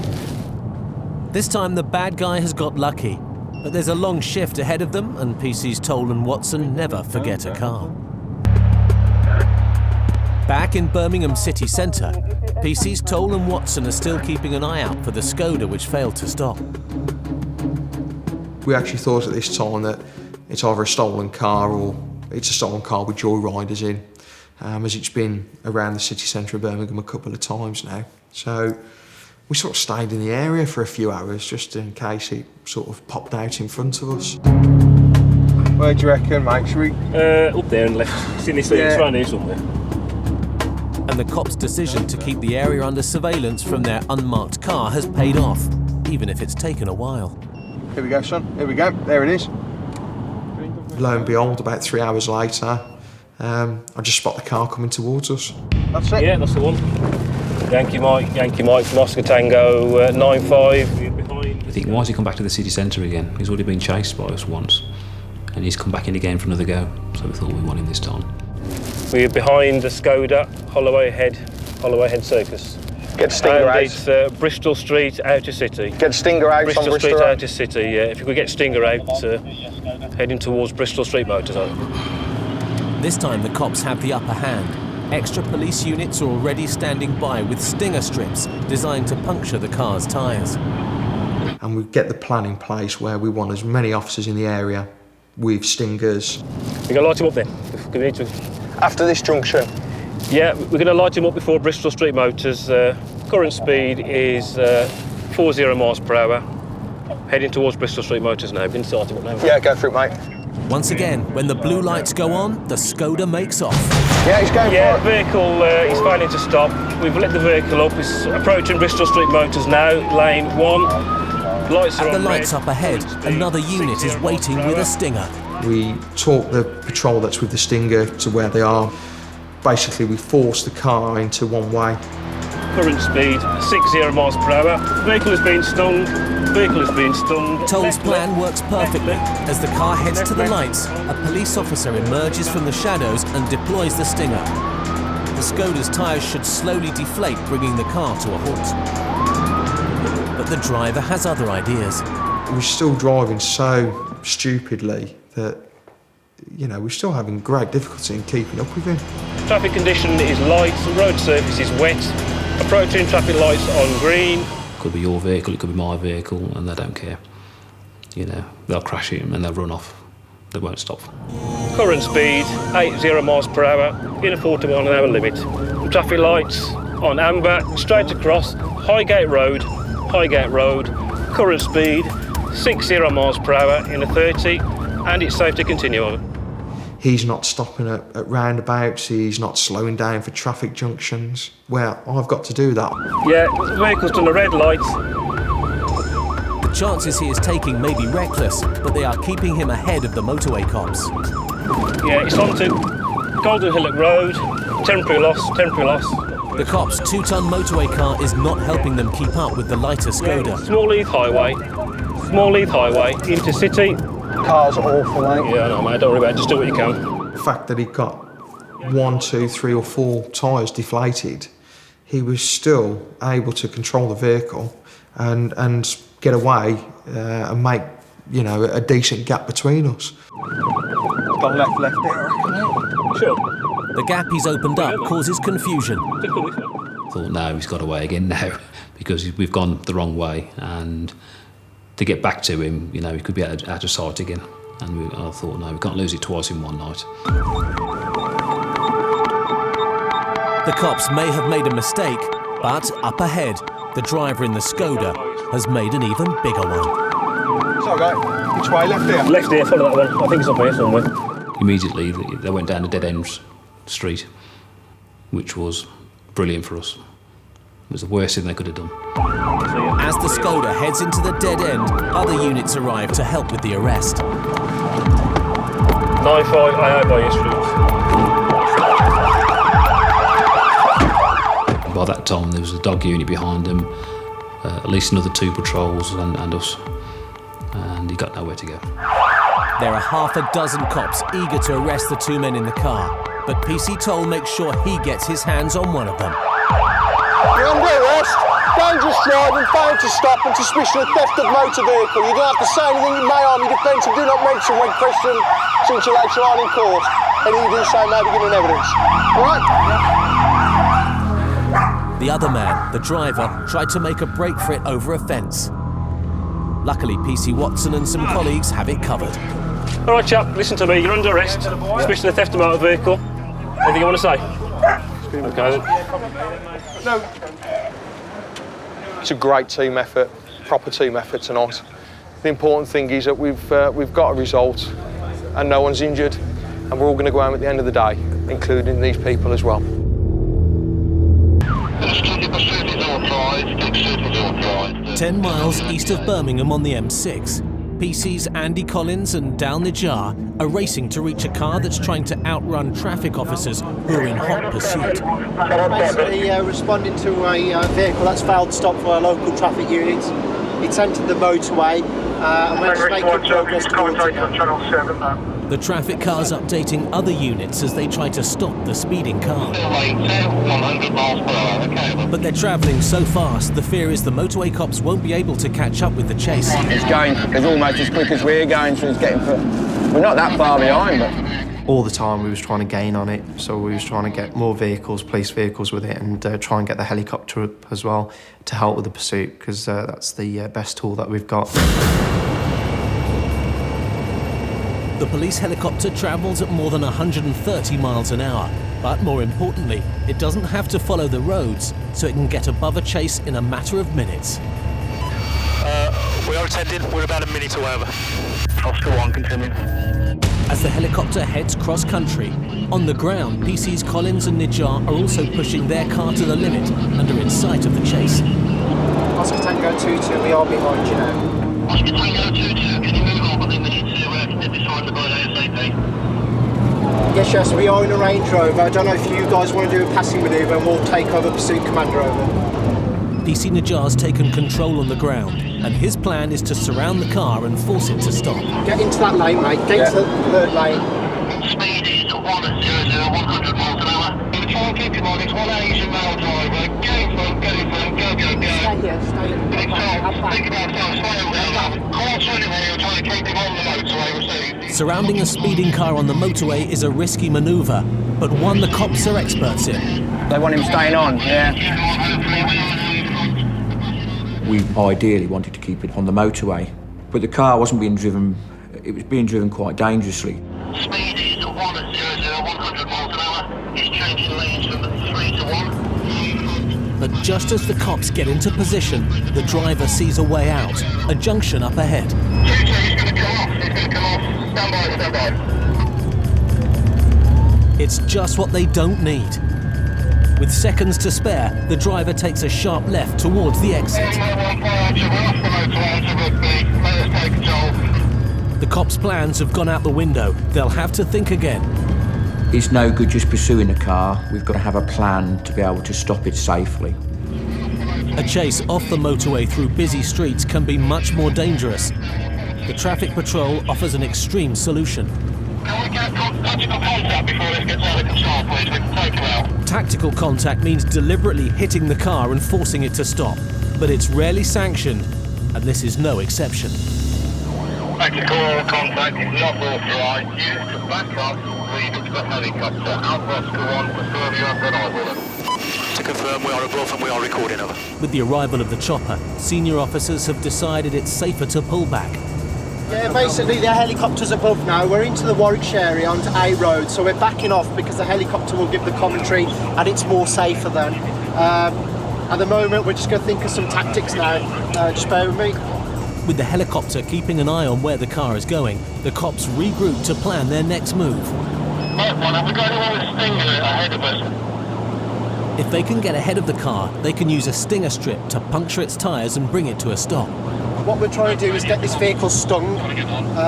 This time the bad guy has got lucky, but there's a long shift ahead of them, and PC's Toll and Watson never forget a car. Back in Birmingham city centre, PC's Toll and Watson are still keeping an eye out for the Skoda which failed to stop. We actually thought at this time that it's either a stolen car or it's a stolen car with joyriders in, as it's been around the city centre of Birmingham a couple of times now. So we sort of stayed in the area for a few hours just in case it sort of popped out in front of us. Where do you reckon, mate? Should we? Up there and left. It's in this it's around here somewhere. And the cops' decision to keep the area under surveillance from their unmarked car has paid off, even if it's taken a while. Here we go, son. Here we go. There it is. Lo and behold, about 3 hours later, I just spot the car coming towards us. That's it? Yeah, that's the one. Yankee Mike from Oscar Tango 95. I think, why has he come back to the city centre again? He's already been chased by us once, and he's come back in again for another go, so we thought we won him this time. We're behind the Skoda, Holloway Head Circus. Get Stinger out. It's Bristol Street, Outer City. Get Stinger out Bristol on Bristol Street, Road. Outer City, yeah. If you could get Stinger out, heading towards Bristol Street Motorway. This time the cops have the upper hand. Extra police units are already standing by with stinger strips designed to puncture the car's tyres. and we get the plan in place where we want as many officers in the area with stingers. We're going to light him up then. After this junction? Yeah, we're going to light him up before Bristol Street Motors. Current speed is 40 miles per hour. Heading towards Bristol Street Motors now. We're going to start him up now. Yeah, go for it, mate. Once again, when the blue lights go on, the Skoda makes off. Yeah, he's going for it. Vehicle is failing to stop. We've lit the vehicle up. It's approaching Bristol Street Motors now, lane 1. Lights are At the on lights red. up ahead, another unit is waiting with a stinger. We talk the patrol that's with the stinger to where they are. Basically, we force the car into one way. Current speed 60 miles per hour. Vehicle is being stung. Toll's plan works perfectly. As the car heads to the lights, a police officer emerges from the shadows and deploys the stinger. The Skoda's tyres should slowly deflate, bringing the car to a halt. But the driver has other ideas. We're still driving so stupidly that, you know, we're still having great difficulty in keeping up with him. Traffic condition is light, road surface is wet. Approaching traffic lights on green. Could be your vehicle, it could be my vehicle, and they don't care. You know, they'll crash him and they'll run off. They won't stop. Current speed 80 miles per hour in a 40 mile an hour limit. Traffic lights on amber, straight across Highgate Road. Current speed 60 miles per hour in a 30, and it's safe to continue on. He's not stopping at roundabouts, he's not slowing down for traffic junctions. Well, I've got to do that. Yeah, the vehicle's done a red light. The chances he is taking may be reckless, but they are keeping him ahead of the motorway cops. Yeah, it's on to Golden Hillock Road. Temporary loss. The cops' 2-ton motorway car is not helping them keep up with the lighter Skoda. Small Leith Highway, into city. Car's awful, mate. Yeah, I know, mate. Don't worry about it. Just do what you can. The fact that he got 1, 2, 3 or 4 tyres deflated, he was still able to control the vehicle and get away and make, you know, a decent gap between us. Gone left there, I reckon. Sure. The gap he's opened up causes confusion. Thought, no, he's got away again now because we've gone the wrong way, and to get back to him, you know, he could be out of sight again. And I thought, no, we can't lose it twice in one night. The cops may have made a mistake, but up ahead, the driver in the Skoda has made an even bigger one. It's all right. Which way? Left here? Left here, follow that one. I think it's up here somewhere. Immediately, they went down a dead-end street, which was brilliant for us. It was the worst thing they could have done. As the Skoda heads into the dead end, other units arrive to help with the arrest. 95 AA by your street. By that time, there was a dog unit behind them, at least another 2 patrols and us, and he got nowhere to go. There are half a dozen cops eager to arrest the 2 men in the car, but PC Toll makes sure he gets his hands on one of them. You're under arrest. Dangerous driving, failing to stop and suspicion of theft of motor vehicle. You don't have to say anything in my arm. Your defence and do not mention when questioned since you later on in court. Anything you do say may be given evidence. All right? The other man, the driver, tried to make a break for it over a fence. Luckily, PC Watson and some colleagues have it covered. All right, chap, listen to me. You're under arrest, suspicion of theft of motor vehicle. Anything you want to say? Okay, then. No. It's a great team effort, proper team effort tonight. The important thing is that we've got a result and no one's injured, and we're all going to go home at the end of the day, including these people as well. 10 miles east of Birmingham on the M6, PC's Andy Collins and Dal Najjar are racing to reach a car that's trying to outrun traffic officers who are in hot pursuit. Basically responding to a vehicle that's failed to stop for our local traffic units. It's entered the motorway and we're just making progress towards it now. The traffic car's updating other units as they try to stop the speeding car. But they're travelling so fast, the fear is the motorway cops won't be able to catch up with the chase. It's going as almost as quick as we're going, so it's getting. We're not that far behind, but all the time we was trying to gain on it, so we was trying to get more vehicles, police vehicles with it, and try and get the helicopter up as well to help with the pursuit, because that's the best tool that we've got. The police helicopter travels at more than 130 miles an hour, but more importantly, it doesn't have to follow the roads, so it can get above a chase in a matter of minutes. We are attending, we're about a minute away over. Oscar 1, continue. As the helicopter heads cross-country, on the ground, PC's Collins and Nijar are also pushing their car to the limit and are in sight of the chase. Oscar Tango 2-2, we are behind you now. Oscar Tango 2-2, can you move on? I think we need to get behind the boat ASAP. Yes, we are in a Range Rover. I don't know if you guys want to do a passing manoeuvre and we'll take over Pursuit Commander over. PC Nijar's taken control on the ground, and his plan is to surround the car and force it to stop. Get into that lane, mate. Get into the third lane. Speed is 100, 100 miles an hour. We're trying to keep in mind, it's one Asian male driver. Go front, go. Stay here, stay here. Think about that, slow down. Quarter anyway, you're trying to keep him on the motorway, received. Surrounding a speeding car on the motorway is a risky manoeuvre, but one the cops are experts in. They want him staying on, yeah. We ideally wanted to keep it on the motorway, but the car wasn't being driven, it was being driven quite dangerously. Speed is 100, 100 miles an hour. It's changing lanes from 3 to 1. But just as the cops get into position, the driver sees a way out, a junction up ahead. 2-2, he's going to come off. Stand by. It's just what they don't need. With seconds to spare, the driver takes a sharp left towards the exit. The cops' plans have gone out the window. They'll have to think again. It's no good just pursuing a car. We've got to have a plan to be able to stop it safely. A chase off the motorway through busy streets can be much more dangerous. The traffic patrol offers an extreme solution. Can we get tactical contact before this gets out of control, please? We can take him out. Tactical contact means deliberately hitting the car and forcing it to stop. But it's rarely sanctioned, and this is no exception. Tactical contact is not authorised. Use to back up, lead up to the helicopter. Alpha Oscar 1, confirm you have got eye with us. To confirm, we are above and we are recording over. With the arrival of the chopper, senior officers have decided it's safer to pull back. Yeah, basically the helicopter's above now. We're into the Warwickshire area onto A Road, so we're backing off because the helicopter will give the commentary and it's more safer then. At the moment, we're just going to think of some tactics now. Just bear with me. With the helicopter keeping an eye on where the car is going, the cops regroup to plan their next move. Right, one, have we got anyone with Stinger ahead of us? If they can get ahead of the car, they can use a Stinger strip to puncture its tyres and bring it to a stop. What we're trying to do is get this vehicle stung and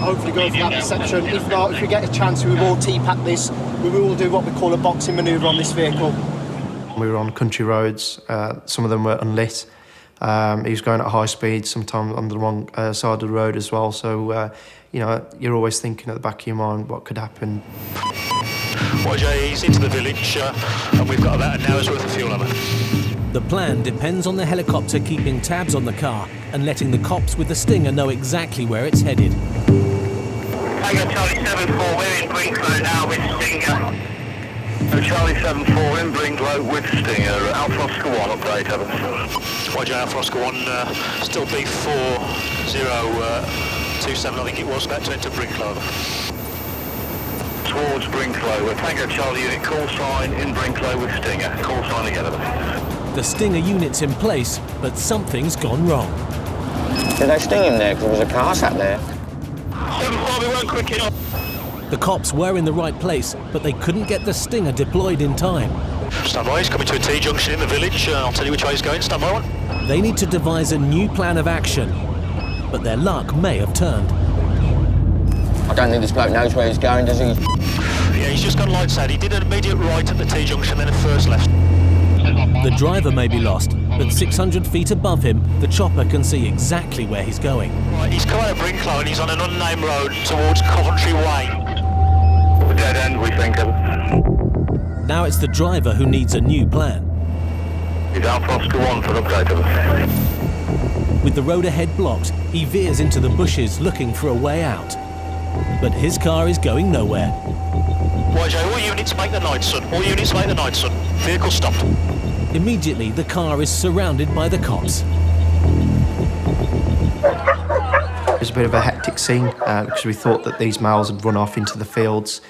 hopefully go for that perception. If not, if we get a chance, we will T-pack this. We will do what we call a boxing manoeuvre on this vehicle. We were on country roads, some of them were unlit. He was going at high speed, sometimes on the wrong side of the road as well. So, you know, you're always thinking at the back of your mind what could happen. Roger, he's into the village and we've got about an hour's worth of fuel on it. The plan depends on the helicopter keeping tabs on the car and letting the cops with the Stinger know exactly where it's headed. Tango Charlie 7-4, we're in Brinklow now with Stinger. So Charlie 7-4 in Brinklow with Stinger. Alpha Oscar 1, update, over. Roger, Alpha Oscar 1, still B4027, I think it was, about to enter Brinklow. Towards Brinklow, we're Tango Charlie unit, call sign in Brinklow with Stinger. Call sign again, over. The Stinger unit's in place, but something's gone wrong. Did they sting him there? Because there was a car sat there. 7-4, we weren't quick enough. The cops were in the right place, but they couldn't get the Stinger deployed in time. Stand by, he's coming to a T-junction in the village. I'll tell you which way he's going. Stand by one. They need to devise a new plan of action, but their luck may have turned. I don't think this bloke knows where he's going, does he? Yeah, he's just gone lights out. He did an immediate right at the T-junction, then a first left. The driver may be lost, but 600 feet above him, the chopper can see exactly where he's going. Right, he's come out of Brinklow and he's on an unnamed road towards Coventry Way. Dead end, we think. Now it's the driver who needs a new plan. He's Alpha Oscar 1 for update of us. With the road ahead blocked, he veers into the bushes looking for a way out. But his car is going nowhere. YJ, all units make the night, son. All units make the night, son. Vehicle stopped. Immediately, the car is surrounded by the cops. It was a bit of a hectic scene because we thought that these males had run off into the fields.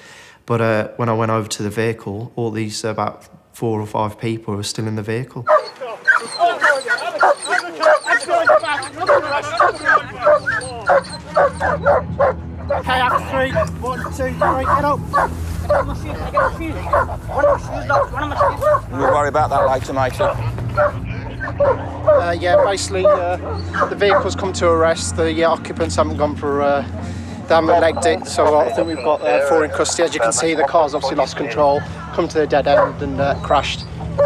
But when I went over to the vehicle, all these about 4 or 5 people were still in the vehicle. Okay, after 3, 1, 2, 3, get up. We'll worry about that later, matey. Yeah, basically, the vehicle's come to arrest. The occupants haven't gone for, they haven't legged it, so I think we've got 4 in custody. As you can see, the car's obviously lost control, come to the dead end and crashed.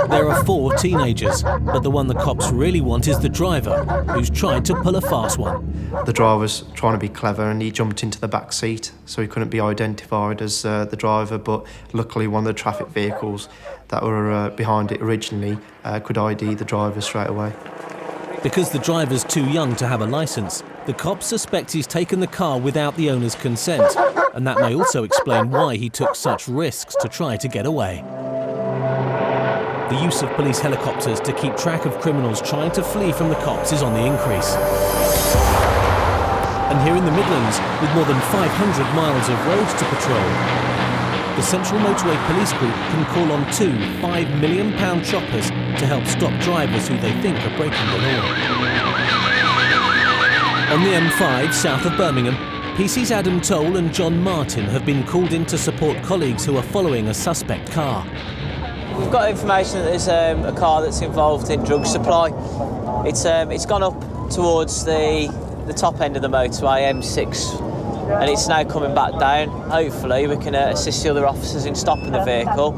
There are 4 teenagers, but the one the cops really want is the driver, who's tried to pull a fast one. The driver's trying to be clever and he jumped into the back seat, so he couldn't be identified as the driver, but luckily one of the traffic vehicles that were behind it originally could ID the driver straight away. Because the driver's too young to have a licence, the cops suspect he's taken the car without the owner's consent, and that may also explain why he took such risks to try to get away. The use of police helicopters to keep track of criminals trying to flee from the cops is on the increase. And here in the Midlands, with more than 500 miles of roads to patrol, the Central Motorway Police Group can call on 2 £5 million choppers to help stop drivers who they think are breaking the law. On the M5 south of Birmingham, PC's Adam Toll and John Martin have been called in to support colleagues who are following a suspect car. We've got information that there's a car that's involved in drug supply. It's gone up towards the top end of the motorway, M6, and it's now coming back down. Hopefully we can assist the other officers in stopping the vehicle,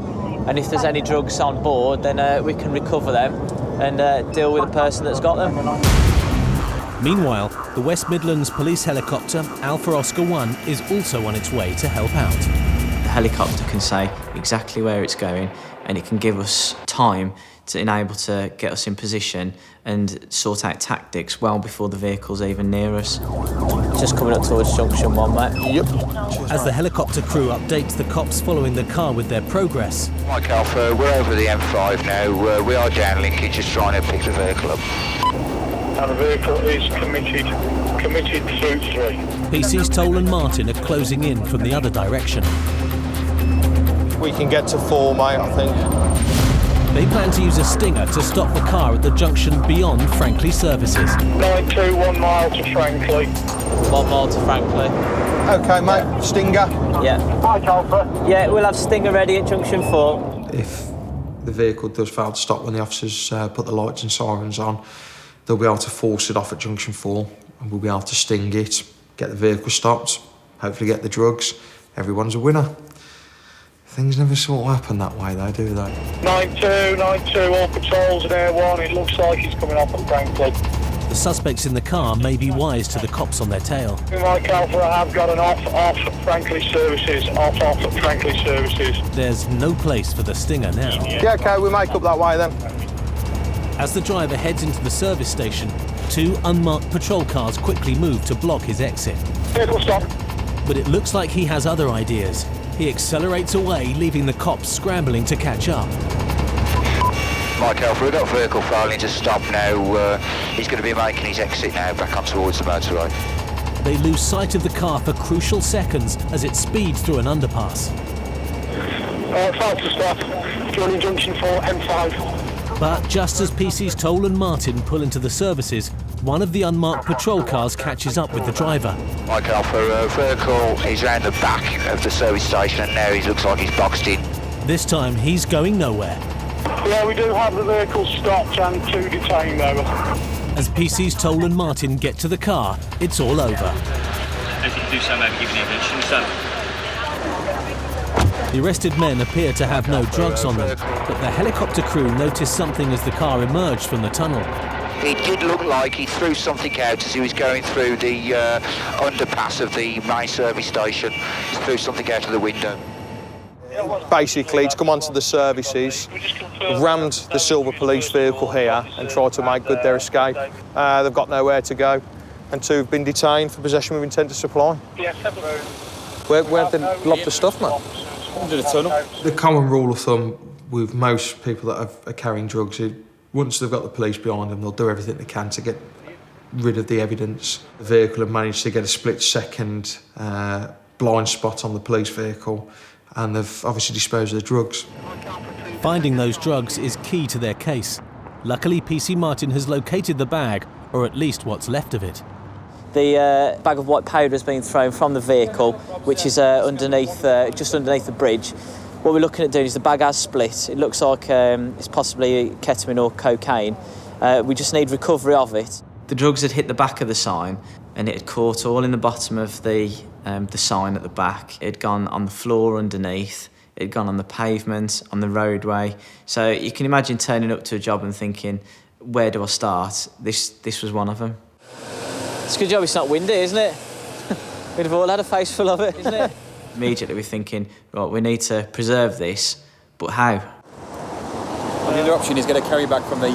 and if there's any drugs on board, then we can recover them and deal with the person that's got them. Meanwhile, the West Midlands police helicopter Alpha Oscar 1 is also on its way to help out. The helicopter can say exactly where it's going, and it can give us time to enable to get us in position and sort out tactics well before the vehicle's even near us. Just coming up towards junction 1, mate. Yep. As the helicopter crew updates the cops following the car with their progress. Mike Alpha, we're over the M5 now. We are down linkage, just trying to pick the vehicle up. And the vehicle is committed through 3. PC's Toll and Martin are closing in from the other direction. We can get to 4, mate, I think. They plan to use a stinger to stop the car at the junction beyond Frankley services. 92, 1 mile to Frankley. 1 mile to Frankley. OK, mate. Stinger? Yeah. Mike Alpha. Yeah, we'll have stinger ready at junction 4. If the vehicle does fail to stop when the officers put the lights and sirens on, they'll be able to force it off at junction 4 and we'll be able to sting it, get the vehicle stopped, hopefully get the drugs. Everyone's a winner. Things never sort of happen that way though, do they? 92, all patrols in Air 1. It looks like he's coming off at Frankley. The suspects in the car may be wise to the cops on their tail. Mike Alpha, I have got an off at Frankley services, off at Frankley services. There's no place for the stinger now. Yeah, OK, we make up that way then. As the driver heads into the service station, 2 unmarked patrol cars quickly move to block his exit. Vehicle stop. But it looks like he has other ideas. He accelerates away, leaving the cops scrambling to catch up. Mike Alpha, we've got vehicle failing to stop now. He's going to be making his exit now back on towards the motorway. They lose sight of the car for crucial seconds as it speeds through an underpass. Failed to stop. Joining junction 4, M5. But just as PC's Toll and Martin pull into the services, one of the unmarked patrol cars catches up with the driver. Mike Alpha, vehicle is around the back of the service station and now he looks like he's boxed in. This time he's going nowhere. Yeah, we do have the vehicle stopped and 2 detained though. As PC's Toll and Martin get to the car, it's all over. If you can do so, maybe give me attention, son. The arrested men appear to have no drugs on them, but the helicopter crew noticed something as the car emerged from the tunnel. It did look like he threw something out as he was going through the underpass of the main service station. He threw something out of the window. Basically, it's come onto the services, rammed the silver police vehicle here and tried to make good their escape. They've got nowhere to go, and 2 have been detained for possession with intent to supply. Yeah, Where have they lobbed the stuff, man? Under the tunnel. The common rule of thumb with most people that are carrying drugs is once they've got the police behind them, they'll do everything they can to get rid of the evidence. The vehicle have managed to get a split-second blind spot on the police vehicle, and they've obviously disposed of the drugs. Finding those drugs is key to their case. Luckily, PC Martin has located the bag, or at least what's left of it. The bag of white powder has been thrown from the vehicle, which is underneath, just underneath the bridge. What we're looking at doing is the bag has split. It looks like it's possibly ketamine or cocaine. We just need recovery of it. The drugs had hit the back of the sign, and it had caught all in the bottom of the sign at the back. It had gone on the floor underneath. It had gone on the pavement, on the roadway. So you can imagine turning up to a job and thinking, where do I start? This was one of them. It's a good job it's not windy, isn't it? We'd have all had a face full of it, isn't it? Immediately we're thinking, right, we need to preserve this, but how? Well, the other option is get a carry bag from the...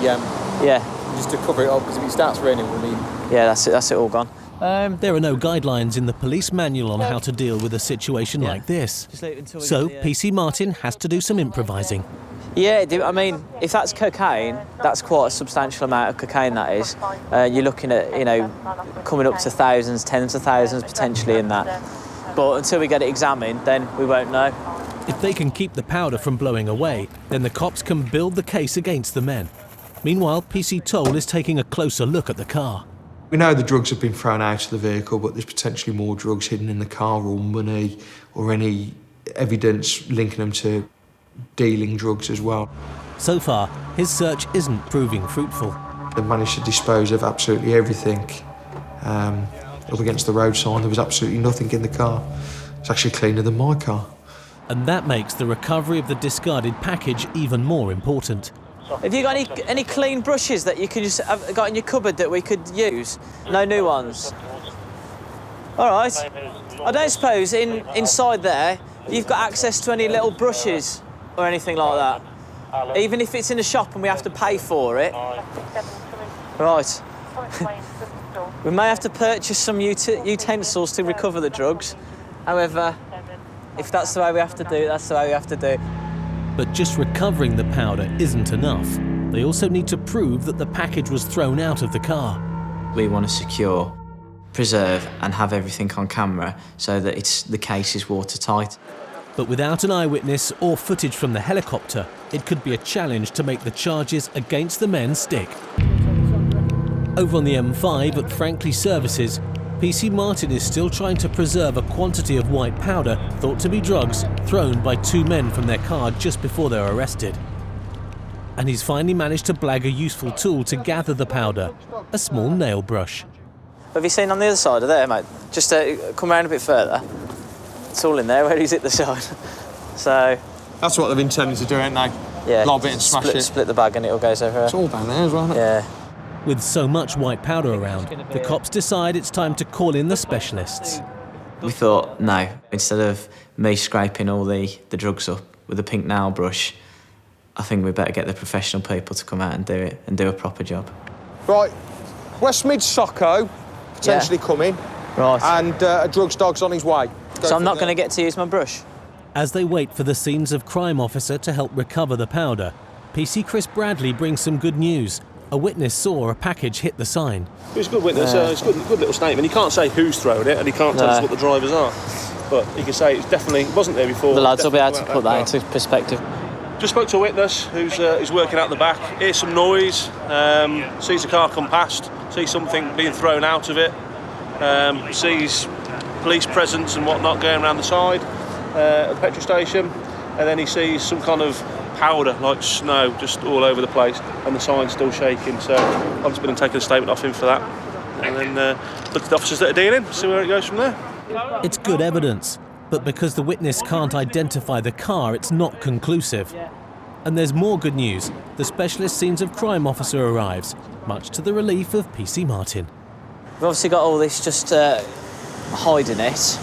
just to cover it up, because if it starts raining, I mean... Yeah, that's it all gone. There are no guidelines in the police manual on how to deal with a situation like this. So PC Martin has to do some improvising. Yeah, I mean, if that's cocaine, that's quite a substantial amount of cocaine, that is. You're looking at, coming up to thousands, tens of thousands potentially in that. But until we get it examined, then we won't know. If they can keep the powder from blowing away, then the cops can build the case against the men. Meanwhile, PC Toll is taking a closer look at the car. We know the drugs have been thrown out of the vehicle, but there's potentially more drugs hidden in the car, or money, or any evidence linking them to dealing drugs as well. So far, his search isn't proving fruitful. They've managed to dispose of absolutely everything. Up against the road sign, there was absolutely nothing in the car. It's actually cleaner than my car. And that makes the recovery of the discarded package even more important. Have you got any clean brushes that you could just have got in your cupboard that we could use? No new ones? All right. I don't suppose inside there you've got access to any little brushes or anything like that? Even if it's in a shop and we have to pay for it? Right. We may have to purchase some utensils to recover the drugs. However, if that's the way we have to do it, that's the way we have to do it. But just recovering the powder isn't enough. They also need to prove that the package was thrown out of the car. We want to secure, preserve and have everything on camera so that the case is watertight. But without an eyewitness or footage from the helicopter, it could be a challenge to make the charges against the men stick. Over on the M5 at Frankley Services, PC Martin is still trying to preserve a quantity of white powder thought to be drugs thrown by two men from their car just before they were arrested. And he's finally managed to blag a useful tool to gather the powder, a small nail brush. Have you seen on the other side of there, mate? Just come around a bit further. It's all in there where he's hit the side. So... That's what they've intended to do, ain't they? Yeah. Lob it and smash it. Split the bag and it all goes over. It's all down there as well, isn't it? Yeah. With so much white powder around, the cops decide it's time to call in the specialists. We thought, no, instead of me scraping all the drugs up with a pink nail brush, I think we better get the professional people to come out and do it and do a proper job. Right, West Mid Socko potentially coming. Right. And a drugs dog's on his way. So I'm not going to get to use my brush? As they wait for the scenes of crime officer to help recover the powder, PC Chris Bradley brings some good news. A witness saw a package hit the sign. It's a good witness, it's a good little statement. He can't say who's thrown it and he can't tell us what the drivers are. But he can say it definitely wasn't there before. The lads will be able to put that into perspective. Just spoke to a witness who's working out the back, hears some noise, sees a car come past, sees something being thrown out of it, sees police presence and whatnot going around the side of the petrol station, and then he sees some kind of powder like snow just all over the place and the sign's still shaking. So I've just been and taken a statement off him for that, and then look at the officers that are dealing, see where it goes from there. It's good evidence, but because the witness can't identify the car, it's not conclusive. And there's more good news. The specialist scenes of crime officer arrives, much to the relief of PC Martin. We've obviously got all this just hiding it.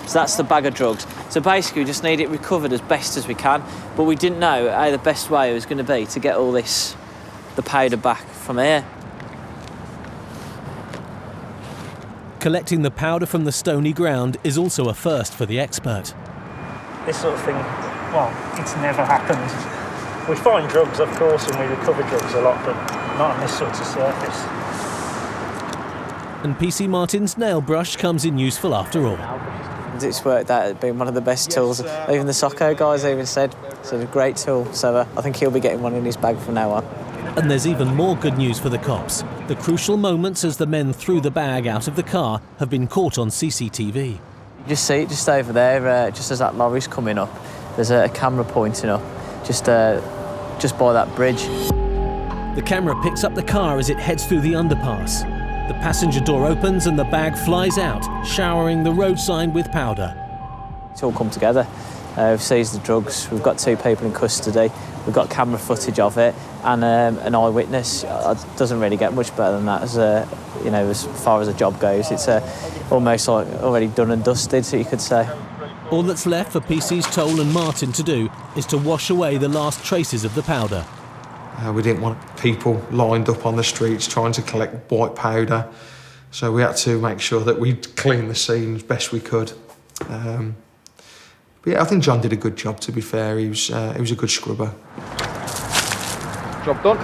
So that's the bag of drugs. So basically we just need it recovered as best as we can, but we didn't know how the best way was going to be to get all this, the powder back from here. Collecting the powder from the stony ground is also a first for the expert. This sort of thing, well, it's never happened. We find drugs, of course, and we recover drugs a lot, but not on this sort of surface. And PC Martin's nail brush comes in useful after all. It's worked out as being one of the best tools. Even the Socco guys even said it's a great tool, so I think he'll be getting one in his bag from now on. And there's even more good news for the cops. The crucial moments as the men threw the bag out of the car have been caught on CCTV. You just see it just over there, just as that lorry's coming up. There's a camera pointing up, just by that bridge. The camera picks up the car as it heads through the underpass. The passenger door opens and the bag flies out, showering the road sign with powder. It's all come together. We've seized the drugs, we've got 2 people in custody, we've got camera footage of it, and an eyewitness. It doesn't really get much better than that as far as a job goes. It's almost like already done and dusted, so you could say. All that's left for PC's Toll and Martin to do is to wash away the last traces of the powder. We didn't want people lined up on the streets trying to collect white powder, so we had to make sure that we'd clean the scene as best we could. But yeah, I think John did a good job, to be fair. He was a good scrubber. Job done.